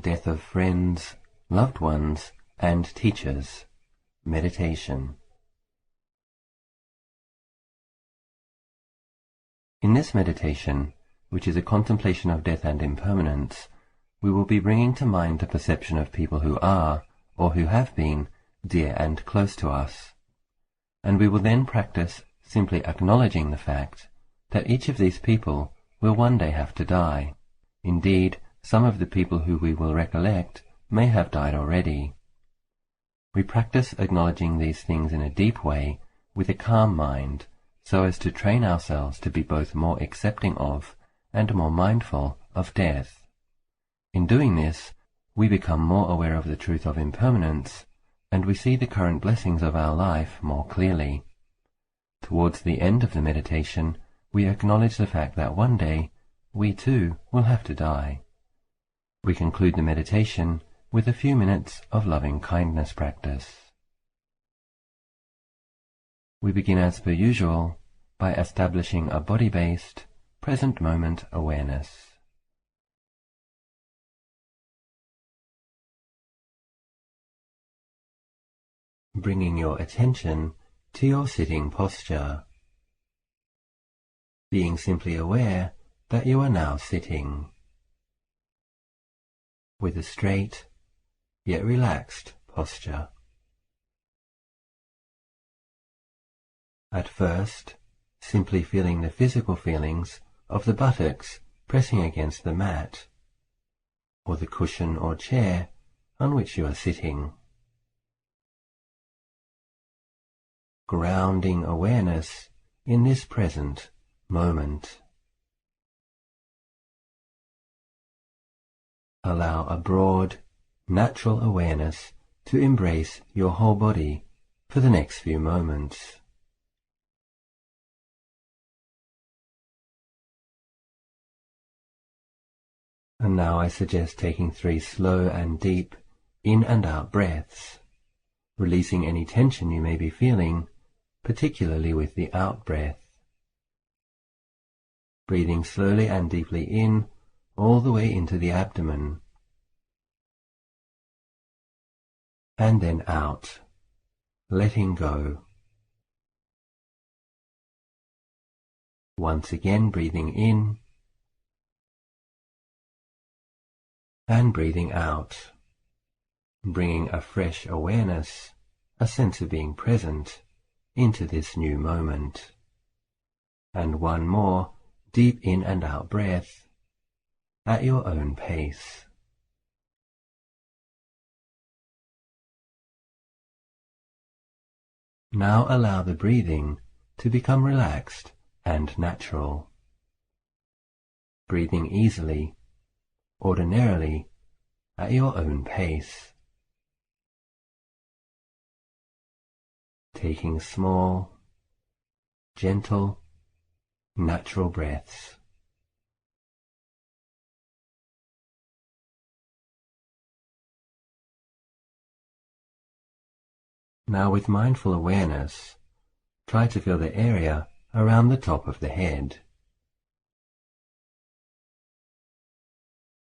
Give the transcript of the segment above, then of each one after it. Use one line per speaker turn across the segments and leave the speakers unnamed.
death of friends, loved ones, and teachers. Meditation. In this meditation, which is a contemplation of death and impermanence, we will be bringing to mind the perception of people who are, or who have been, dear and close to us. And we will then practice simply acknowledging the fact that each of these people will one day have to die. Indeed, some of the people who we will recollect may have died already. We practice acknowledging these things in a deep way with a calm mind, so as to train ourselves to be both more accepting of and more mindful of death. In doing this, we become more aware of the truth of impermanence, and we see the current blessings of our life more clearly. Towards the end of the meditation, we acknowledge the fact that one day we too will have to die. We conclude the meditation with a few minutes of loving-kindness practice. We begin as per usual by establishing a body-based, present-moment awareness. Bringing your attention to your sitting posture, being simply aware that you are now sitting, with a straight yet relaxed posture. At first, simply feeling the physical feelings of the buttocks pressing against the mat, or the cushion or chair on which you are sitting. Grounding awareness in this present moment. Allow a broad, natural awareness to embrace your whole body for the next few moments. And now I suggest taking 3 slow and deep in and out breaths, releasing any tension you may be feeling, particularly with the out breath. Breathing slowly and deeply in, all the way into the abdomen, and then out, letting go. Once again breathing in, and breathing out, bringing a fresh awareness, a sense of being present, into this new moment. And one more deep in and out breath at your own pace. Now allow the breathing to become relaxed and natural. Breathing easily, ordinarily, at your own pace. Taking small, gentle, natural breaths. Now with mindful awareness, try to feel the area around the top of the head.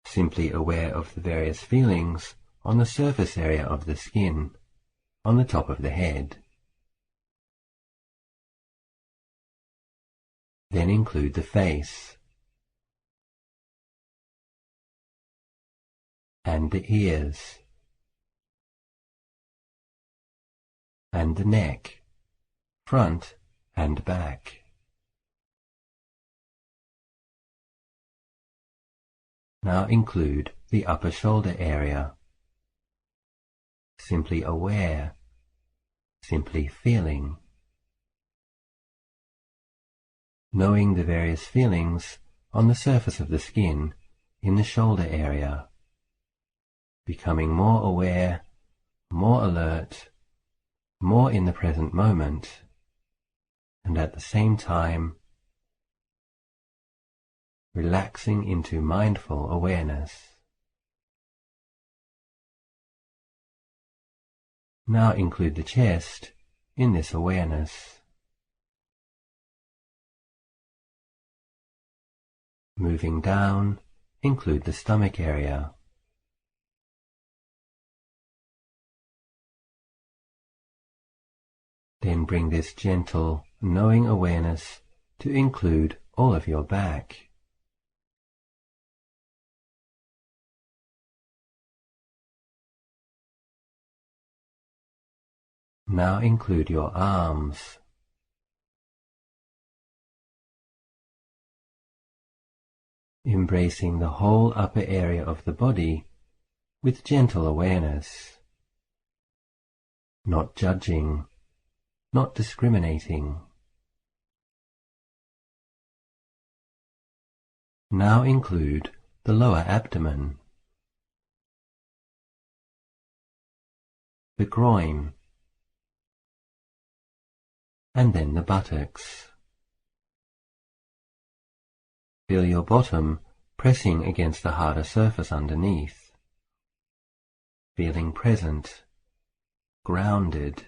Simply aware of the various feelings on the surface area of the skin, on the top of the head. Then include the face, and the ears, and the neck, front and back. Now include the upper shoulder area. Simply aware, simply feeling. Knowing the various feelings on the surface of the skin in the shoulder area. Becoming more aware, more alert, more in the present moment, and at the same time relaxing into mindful awareness. Now include the chest in this awareness. Moving down, include the stomach area. Then bring this gentle, knowing awareness to include all of your back. Now include your arms. Embracing the whole upper area of the body with gentle awareness, not judging, not discriminating. Now include the lower abdomen, the groin, and then the buttocks. Feel your bottom pressing against the harder surface underneath, feeling present, grounded.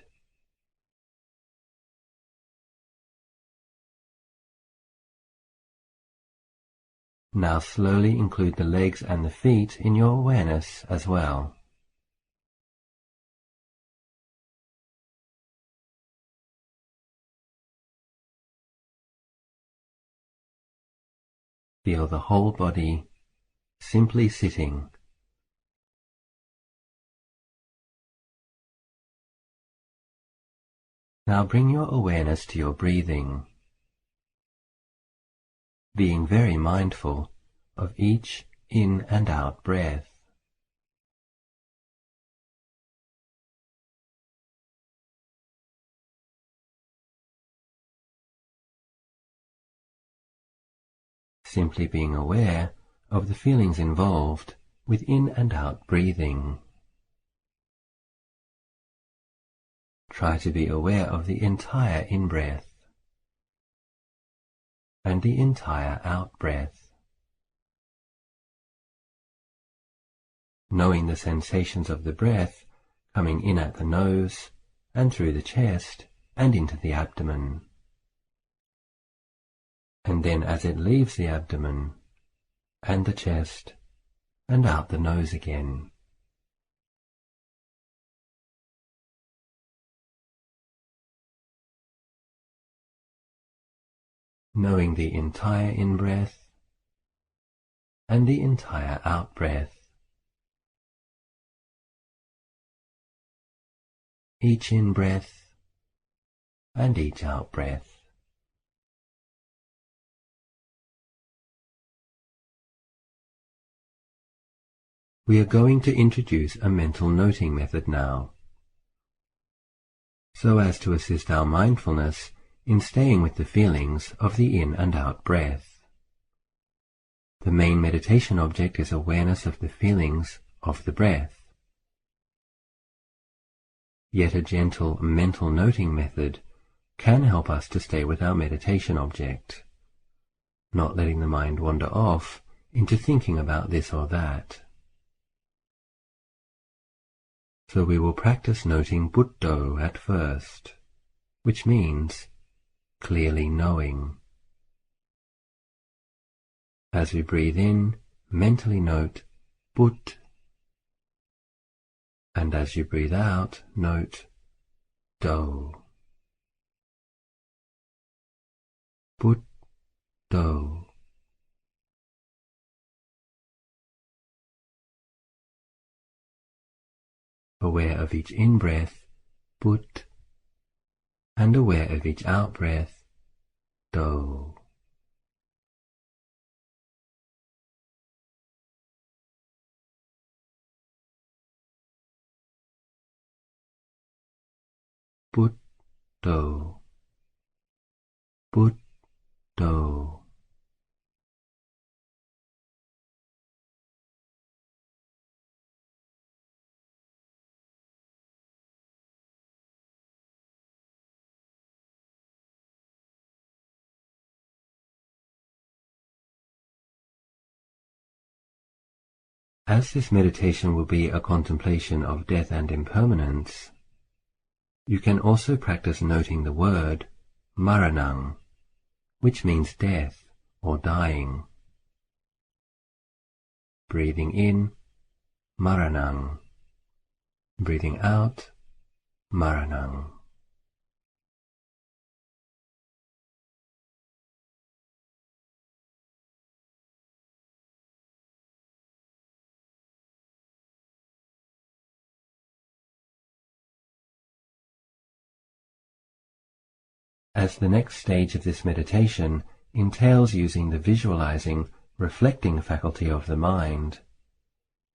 Now slowly include the legs and the feet in your awareness as well. Feel the whole body simply sitting. Now bring your awareness to your breathing, being very mindful of each in and out breath. Simply being aware of the feelings involved with in and out breathing. Try to be aware of the entire in-breath and the entire out-breath, knowing the sensations of the breath coming in at the nose and through the chest and into the abdomen, and then as it leaves the abdomen and the chest and out the nose again. Knowing the entire in-breath and the entire out-breath. Each in-breath and each out-breath. We are going to introduce a mental noting method now, so as to assist our mindfulness in staying with the feelings of the in and out breath. The main meditation object is awareness of the feelings of the breath. Yet a gentle mental noting method can help us to stay with our meditation object, not letting the mind wander off into thinking about this or that. So we will practice noting Buddho at first, which means clearly knowing. As we breathe in, mentally note Bud, and as you breathe out, note Do. Buddho. Aware of each in-breath, Bud, and aware of each out-breath, Do. Buddho. Buddho. As this meditation will be a contemplation of death and impermanence, you can also practice noting the word maranang, which means death or dying. Breathing in, maranang. Breathing out, maranang. as the next stage of this meditation entails using the visualizing, reflecting faculty of the mind.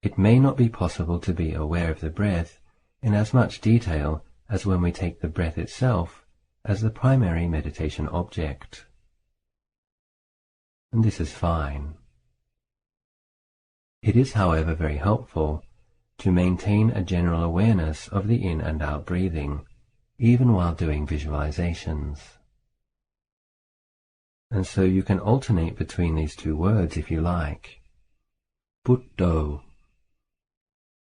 It may not be possible to be aware of the breath in as much detail as when we take the breath itself as the primary meditation object. And this is fine. It is, however, very helpful to maintain a general awareness of the in and out breathing, even while doing visualizations. And so you can alternate between these two words if you like, Buddho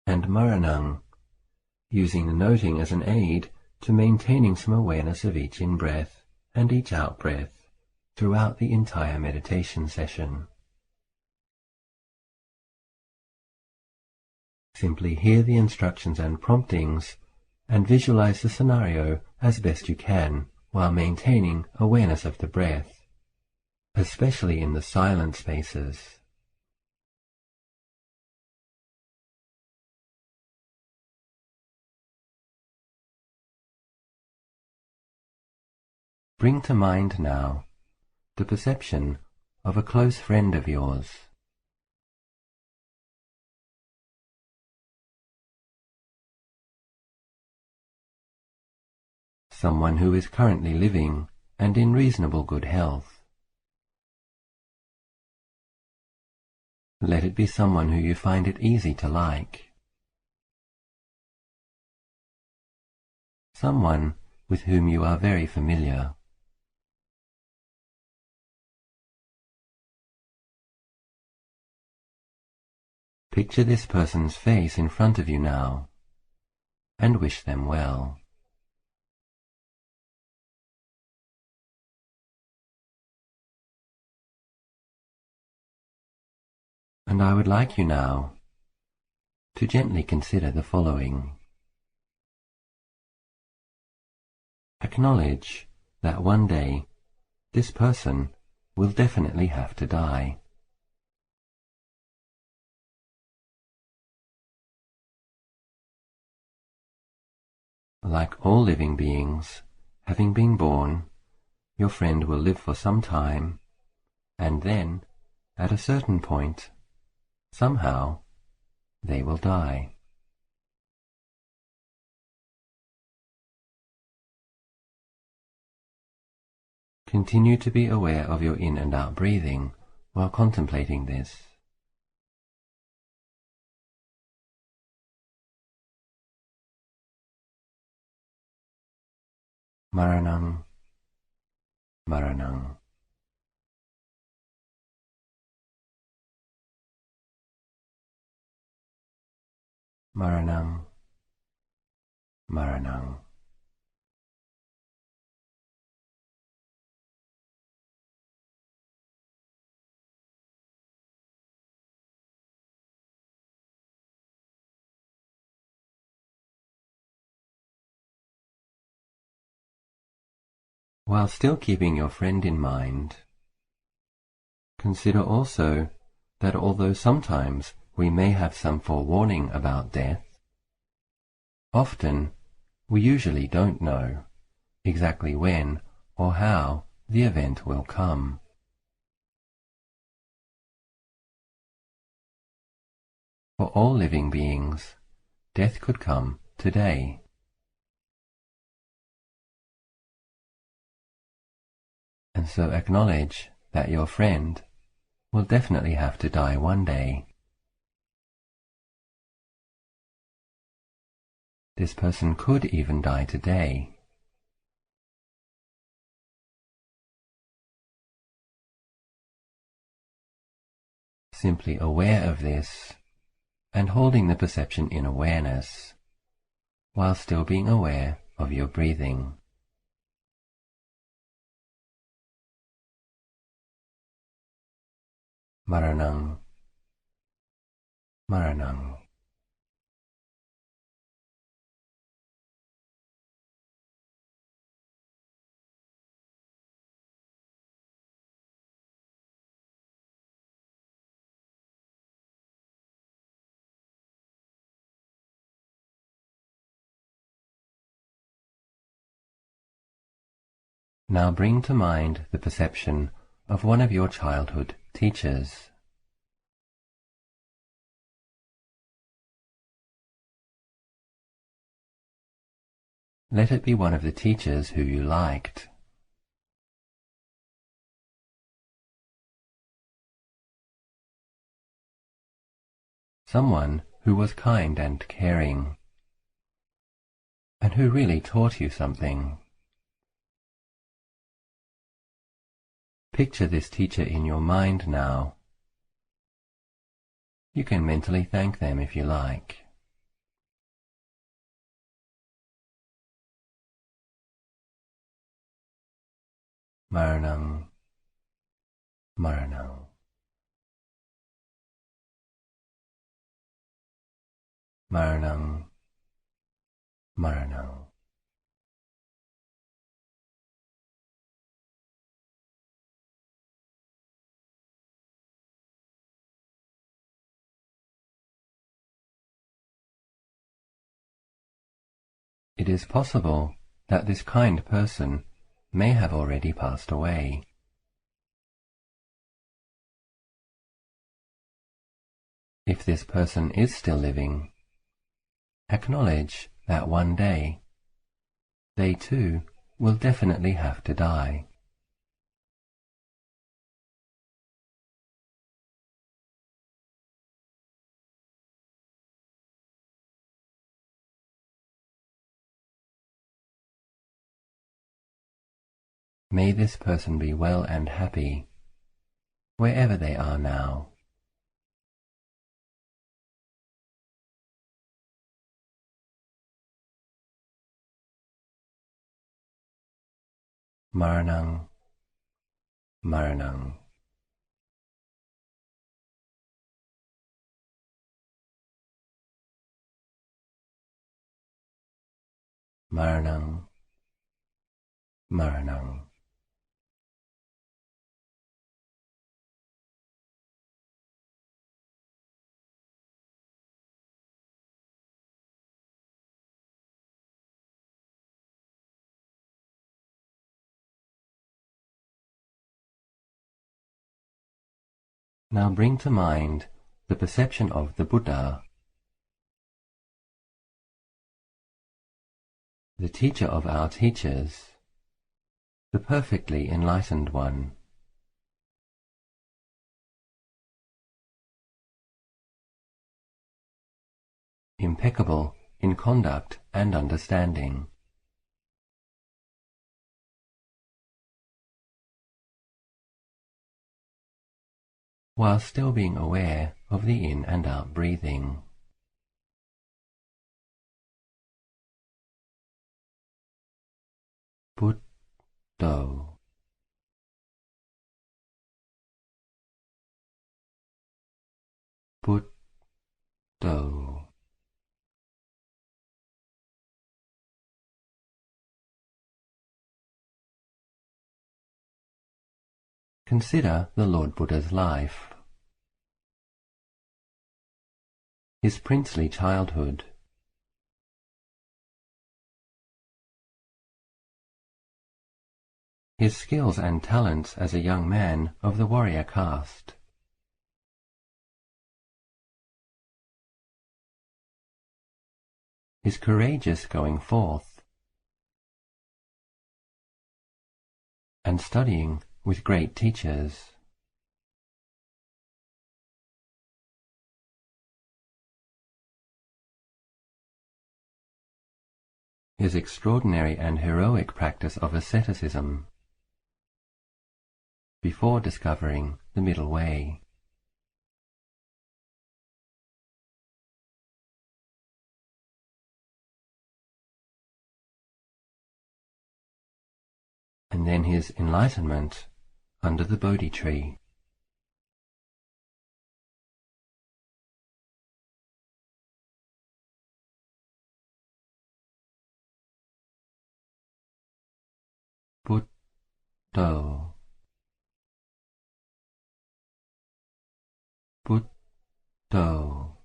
and Maranang, using the noting as an aid to maintaining some awareness of each in-breath and each out-breath throughout the entire meditation session. Simply hear the instructions and promptings and visualize the scenario as best you can while maintaining awareness of the breath, especially in the silent spaces. Bring to mind now the perception of a close friend of yours. Someone who is currently living and in reasonable good health. Let it be someone who you find it easy to like. Someone with whom you are very familiar. Picture this person's face in front of you now, and wish them well. And I would like you now to gently consider the following. Acknowledge that one day this person will definitely have to die. Like all living beings, having been born, your friend will live for some time, and then, at a certain point, somehow, they will die. Continue to be aware of your in and out breathing while contemplating this. Maranang, Maranang. Maranang, Maranang. While still keeping your friend in mind, consider also that although sometimes we may have some forewarning about death, often we usually don't know exactly when or how the event will come. For all living beings, death could come today. And so acknowledge that your friend will definitely have to die one day. This person could even die today. Simply aware of this and holding the perception in awareness, while still being aware of your breathing. Maranang, Maranang. Now bring to mind the perception of one of your childhood teachers. Let it be one of the teachers who you liked. Someone who was kind and caring, and who really taught you something. Picture this teacher in your mind now. You can mentally thank them if you like. Maranang, Maranang. Maranang, Maranang. It is possible that this kind person may have already passed away. If this person is still living, acknowledge that one day they too will definitely have to die. May this person be well and happy wherever they are now. Maranang, Maranang. Maranang, Maranang. Now bring to mind the perception of the Buddha, the teacher of our teachers, the perfectly enlightened one. Impeccable in conduct and understanding. While still being aware of the in and out breathing. Buddho. Buddho. Consider the Lord Buddha's life, his princely childhood, his skills and talents as a young man of the warrior caste, his courageous going forth, and studying with great teachers. His extraordinary and heroic practice of asceticism before discovering the middle way. And then his enlightenment under the Bodhi tree. Buddho. Buddho.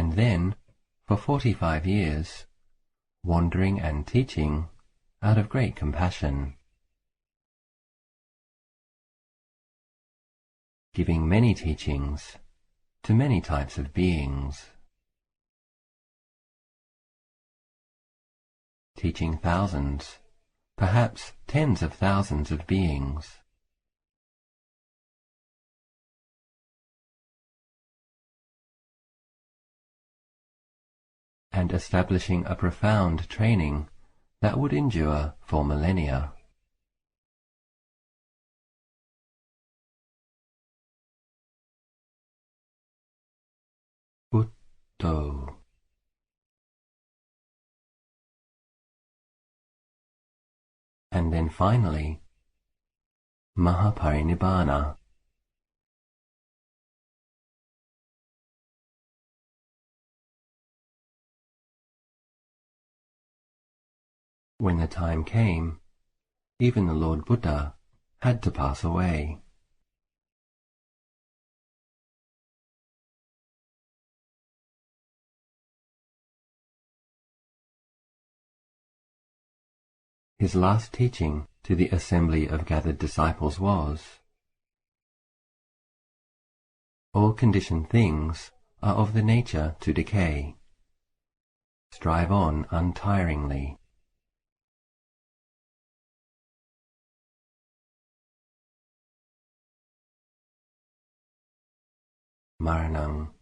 and then, for 45 years, wandering and teaching out of great compassion, giving many teachings to many types of beings, teaching thousands, perhaps tens of thousands of beings. And establishing a profound training that would endure for millennia. Bhutto. And then finally, Mahaparinibbana. When the time came, even the Lord Buddha had to pass away. His last teaching to the assembly of gathered disciples was, all conditioned things are of the nature to decay. Strive on untiringly. Maranang,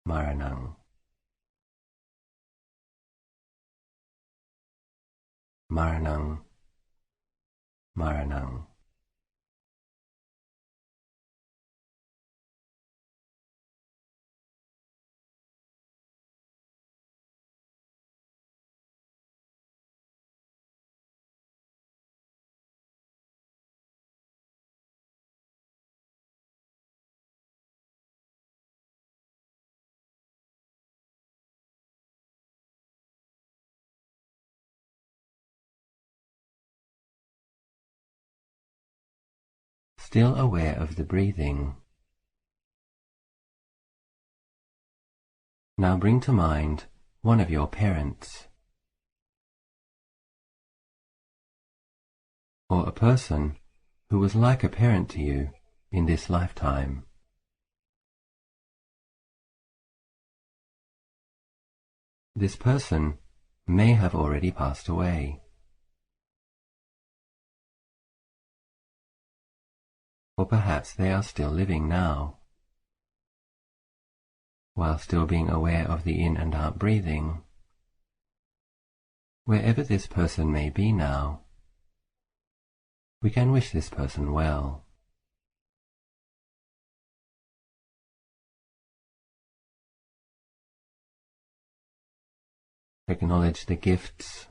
Maranang, Maranang, Maranang. Still aware of the breathing. Now bring to mind one of your parents, or a person who was like a parent to you in this lifetime. This person may have already passed away, or perhaps they are still living now. While still being aware of the in and out breathing, wherever this person may be now, we can wish this person well. Acknowledge the gifts,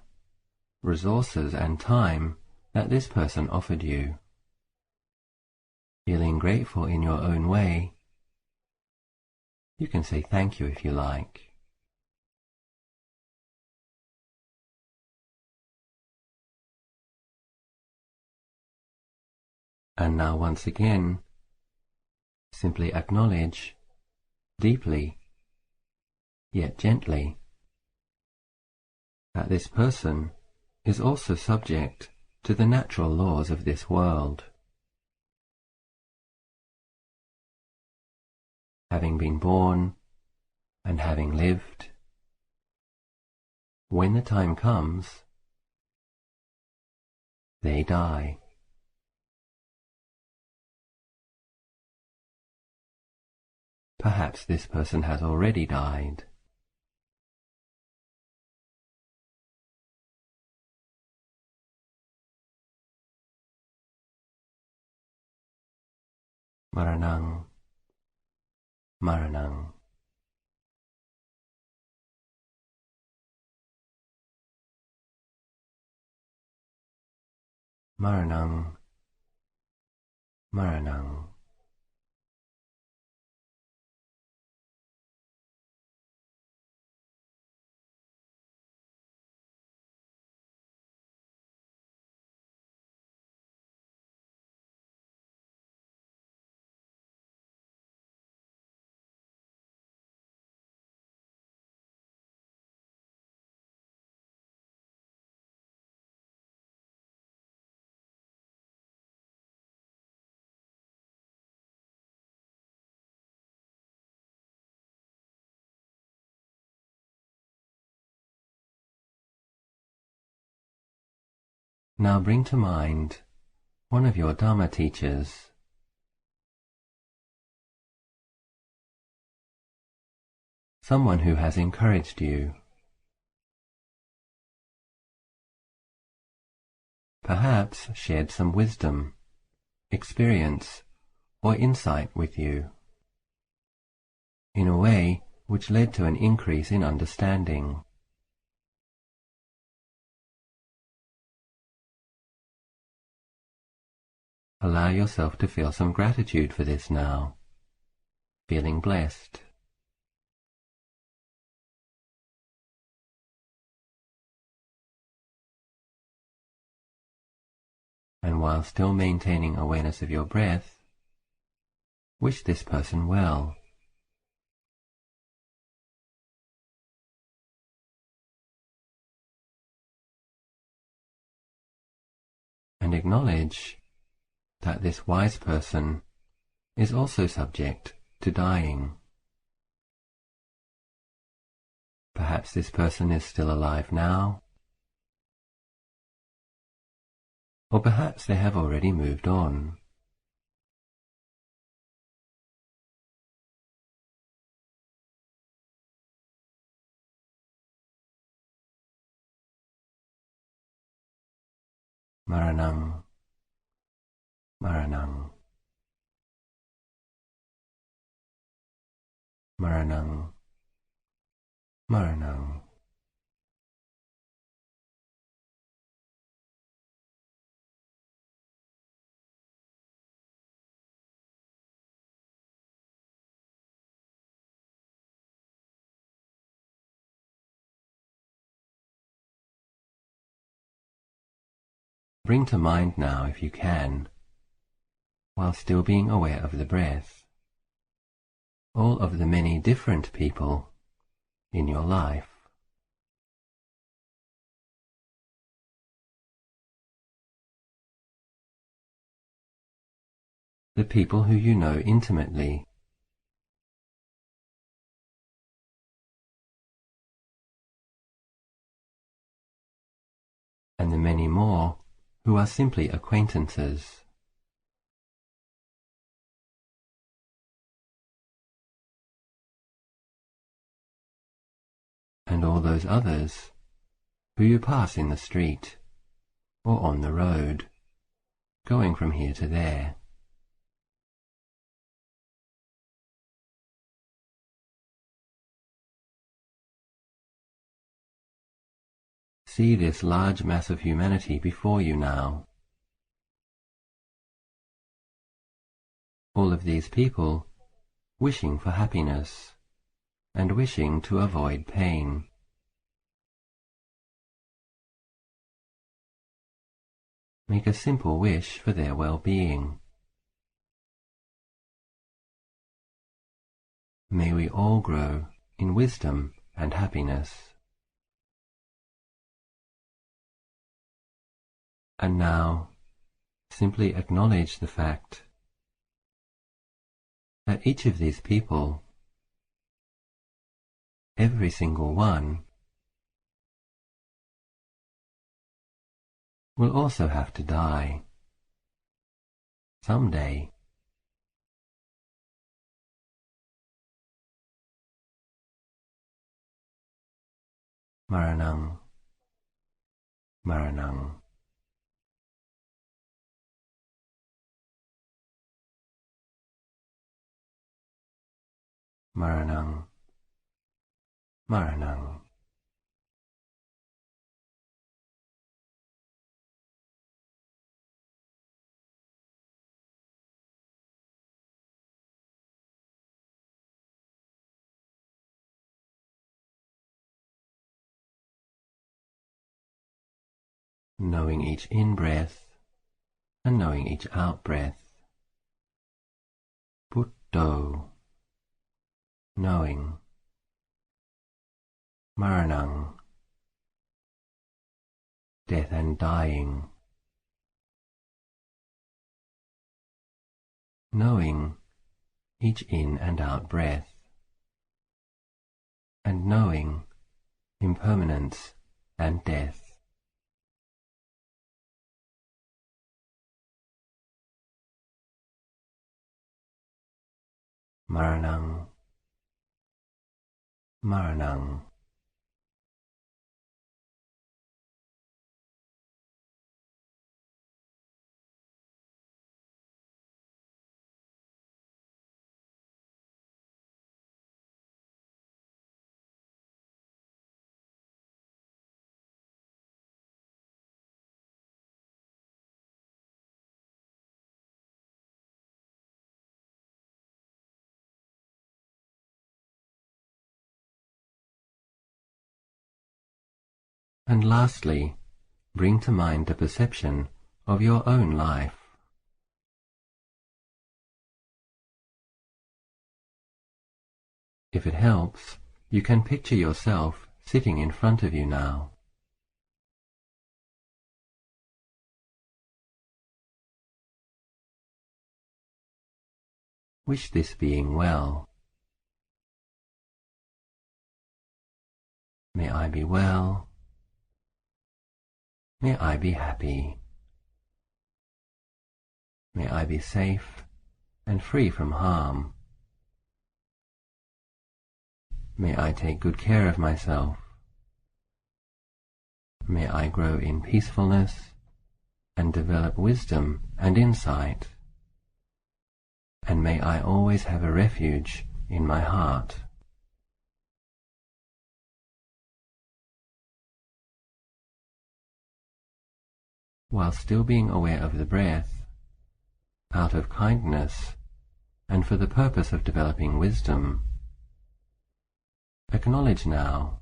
resources and time that this person offered you. Feeling grateful in your own way, you can say thank you if you like. And now once again, simply acknowledge, deeply, yet gently, that this person is also subject to the natural laws of this world. Having been born and having lived, when the time comes, they die. Perhaps this person has already died. Maranang, Maranang. Maranang, Maranang. Now bring to mind one of your Dharma teachers. Someone who has encouraged you. Perhaps shared some wisdom, experience, or insight with you, in a way which led to an increase in understanding. Allow yourself to feel some gratitude for this now, feeling blessed. And while still maintaining awareness of your breath, wish this person well. And acknowledge that this wise person is also subject to dying. Perhaps this person is still alive now, or perhaps they have already moved on. Maranam, Maranam, Maranam, Maranam. Bring to mind now, if you can, while still being aware of the breath, all of the many different people in your life. The people who you know intimately, and the many more who are simply acquaintances. And all those others who you pass in the street or on the road, going from here to there. See this large mass of humanity before you now. All of these people wishing for happiness and wishing to avoid pain. Make a simple wish for their well-being. May we all grow in wisdom and happiness. And now, simply acknowledge the fact that each of these people, every single one, will also have to die someday. Maranam, Maranam. Maranam, Maranam. Knowing each in-breath and knowing each out-breath. Buddho, knowing. Maranam, death and dying. Knowing each in and out breath, and knowing impermanence and death. Maranang, Maranang. And lastly, bring to mind the perception of your own life. If it helps, you can picture yourself sitting in front of you now. Wish this being well. May I be well. May I be happy. May I be safe and free from harm. May I take good care of myself. May I grow in peacefulness and develop wisdom and insight. And may I always have a refuge in my heart. While still being aware of the breath, out of kindness and for the purpose of developing wisdom, acknowledge now,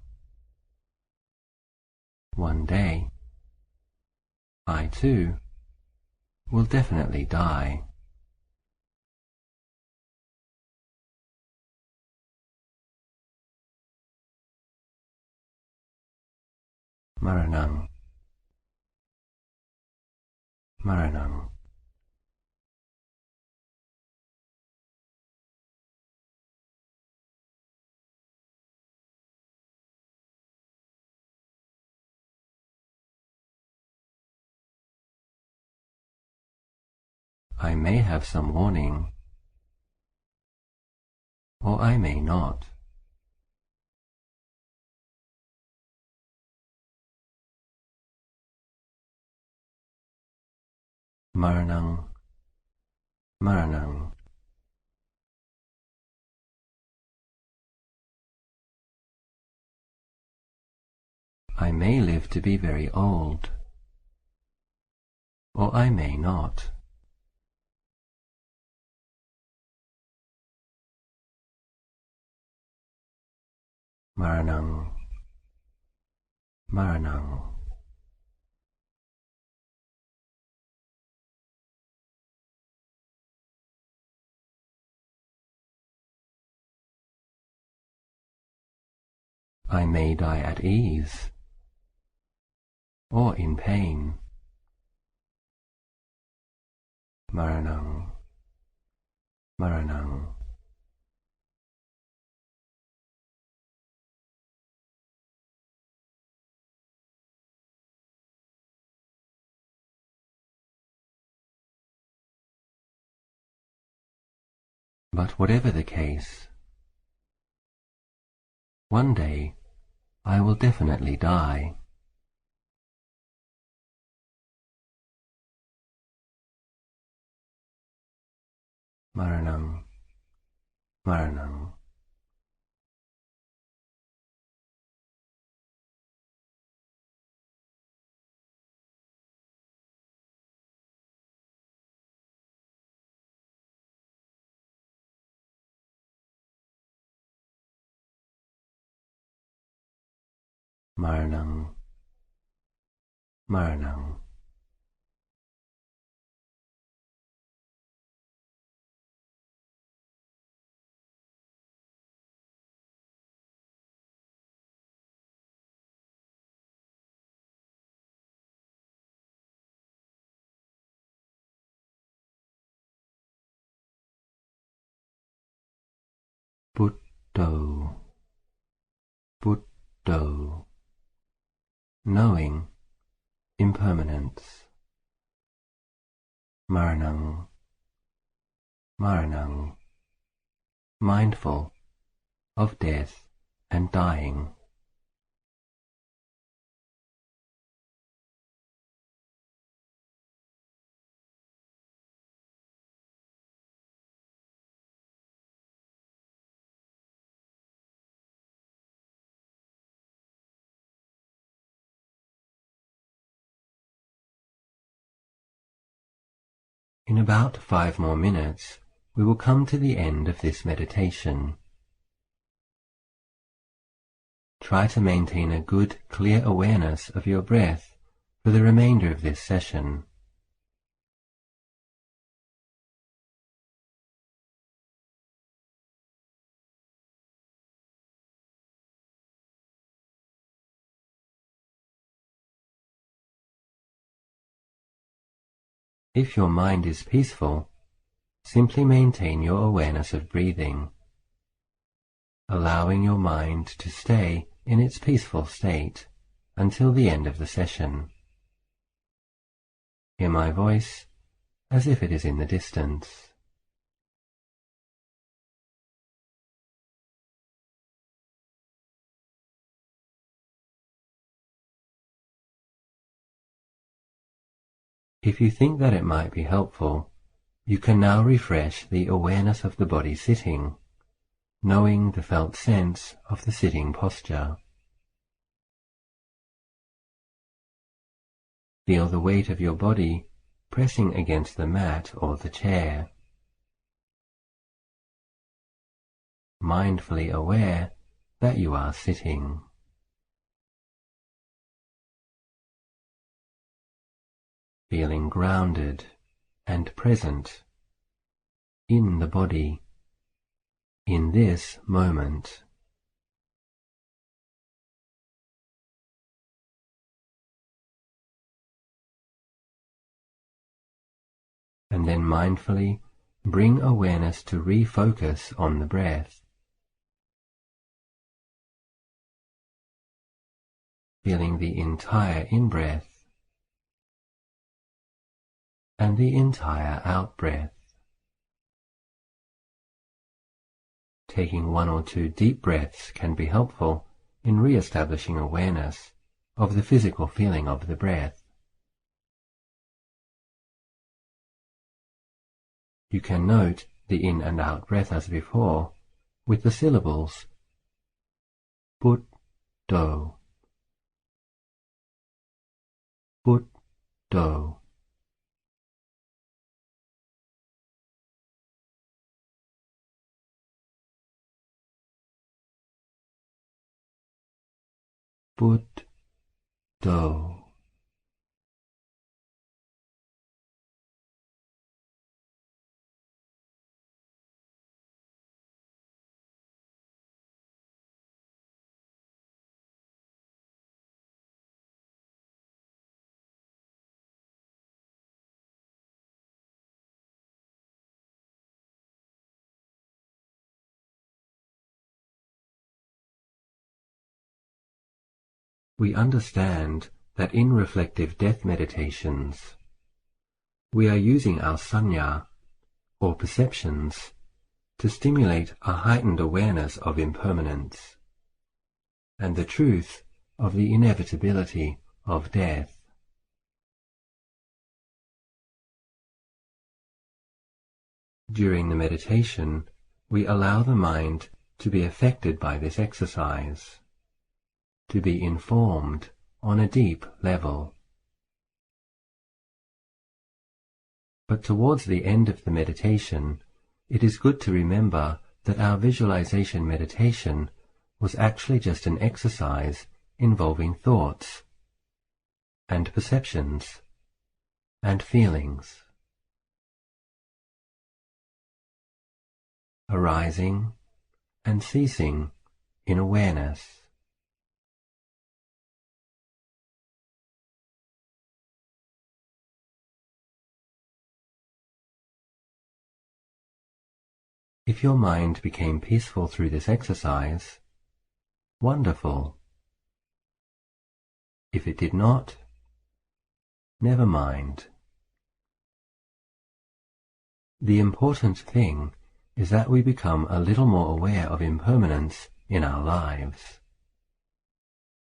one day, I too will definitely die. Maranang, Maranang. I may have some warning, or I may not. Maranang, Maranang. I may live to be very old, or I may not. Maranang, Maranang. I may die at ease, or in pain. Maranang, Maranang. But whatever the case, one day I will definitely die. Maranang, Maranang. Maranang, Maranang. Buddho, Buddho. Knowing impermanence. Maranang, Maranang. mindful of death and dying. In about 5 more minutes, we will come to the end of this meditation. Try to maintain a good, clear awareness of your breath for the remainder of this session. If your mind is peaceful, simply maintain your awareness of breathing, allowing your mind to stay in its peaceful state until the end of the session. Hear my voice as if it is in the distance. If you think that it might be helpful, you can now refresh the awareness of the body sitting, knowing the felt sense of the sitting posture. Feel the weight of your body pressing against the mat or the chair. Mindfully aware that you are sitting. Feeling grounded and present in the body, in this moment. And then mindfully bring awareness to refocus on the breath. Feeling the entire in-breath and the entire out-breath. Taking 1 or 2 deep breaths can be helpful in re-establishing awareness of the physical feeling of the breath. You can note the in and out breath as before with the syllables put, do, put, do. Put, do. We understand that in reflective death meditations, we are using our sanya, or perceptions, to stimulate a heightened awareness of impermanence and the truth of the inevitability of death. During the meditation, we allow the mind to be affected by this exercise, to be informed on a deep level. But towards the end of the meditation, it is good to remember that our visualization meditation was actually just an exercise involving thoughts and perceptions and feelings, arising and ceasing in awareness. If your mind became peaceful through this exercise, wonderful. If it did not, never mind. The important thing is that we become a little more aware of impermanence in our lives,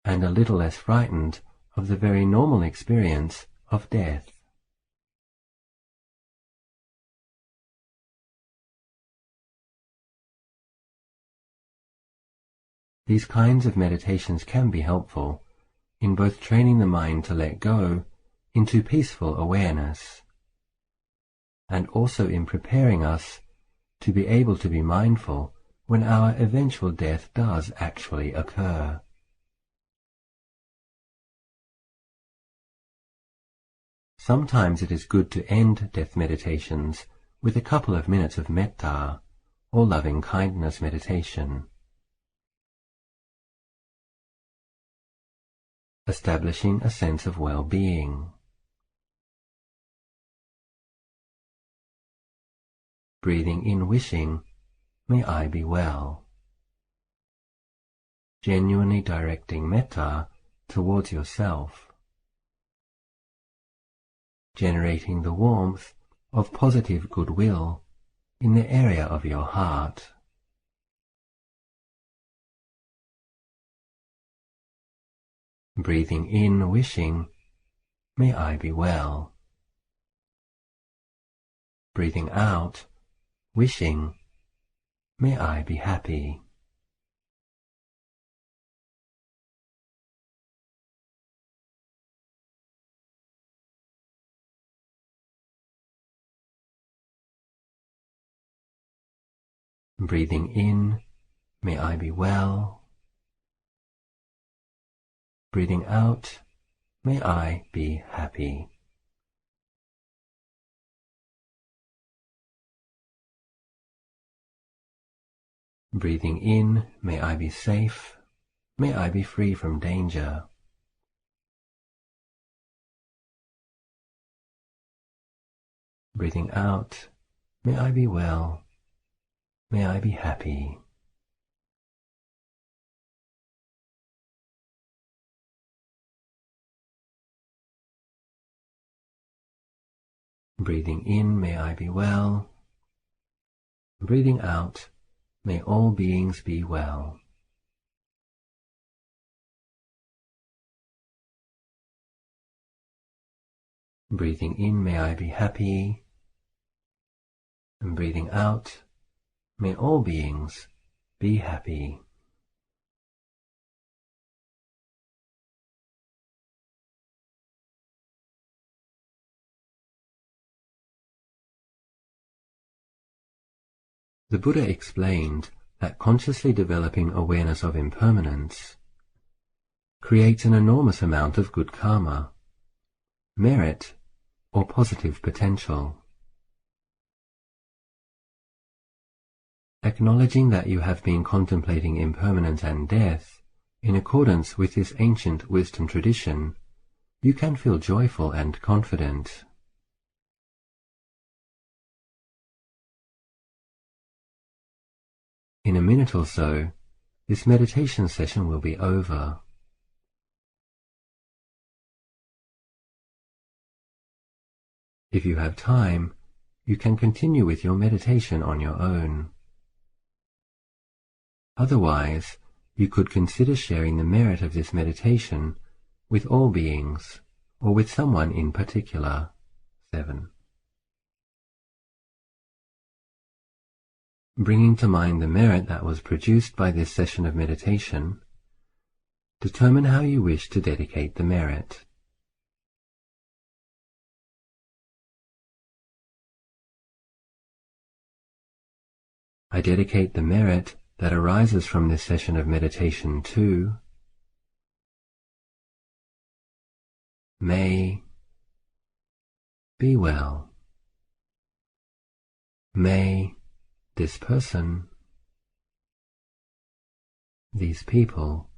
and a little less frightened of the very normal experience of death. These kinds of meditations can be helpful in both training the mind to let go into peaceful awareness, and also in preparing us to be able to be mindful when our eventual death does actually occur. Sometimes it is good to end death meditations with a couple of minutes of metta, or loving kindness meditation, establishing a sense of well-being, breathing in wishing, "May I be well," genuinely directing metta towards yourself, generating the warmth of positive goodwill in the area of your heart. Breathing in wishing, "May I be well." Breathing out, wishing, "May I be happy." Breathing in, "May I be well." Breathing out, "May I be happy." Breathing in, "May I be safe." May I be free from danger. Breathing out, "May I be well." May I be happy. Breathing in, "May I be well." Breathing out, "May all beings be well." Breathing in, "May I be happy." And breathing out, "May all beings be happy." The Buddha explained that consciously developing awareness of impermanence creates an enormous amount of good karma, merit, or positive potential. Acknowledging that you have been contemplating impermanence and death in accordance with this ancient wisdom tradition, you can feel joyful and confident. In a minute or so, this meditation session will be over. If you have time, you can continue with your meditation on your own. Otherwise, you could consider sharing the merit of this meditation with all beings, or with someone in particular. 7. Bringing to mind the merit that was produced by this session of meditation, determine how you wish to dedicate the merit. I dedicate the merit that arises from this session of meditation to May be well. May this person, these people,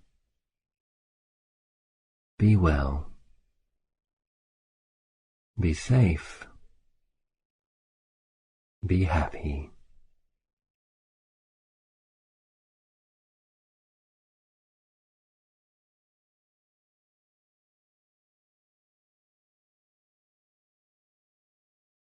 be well. Be safe. Be happy.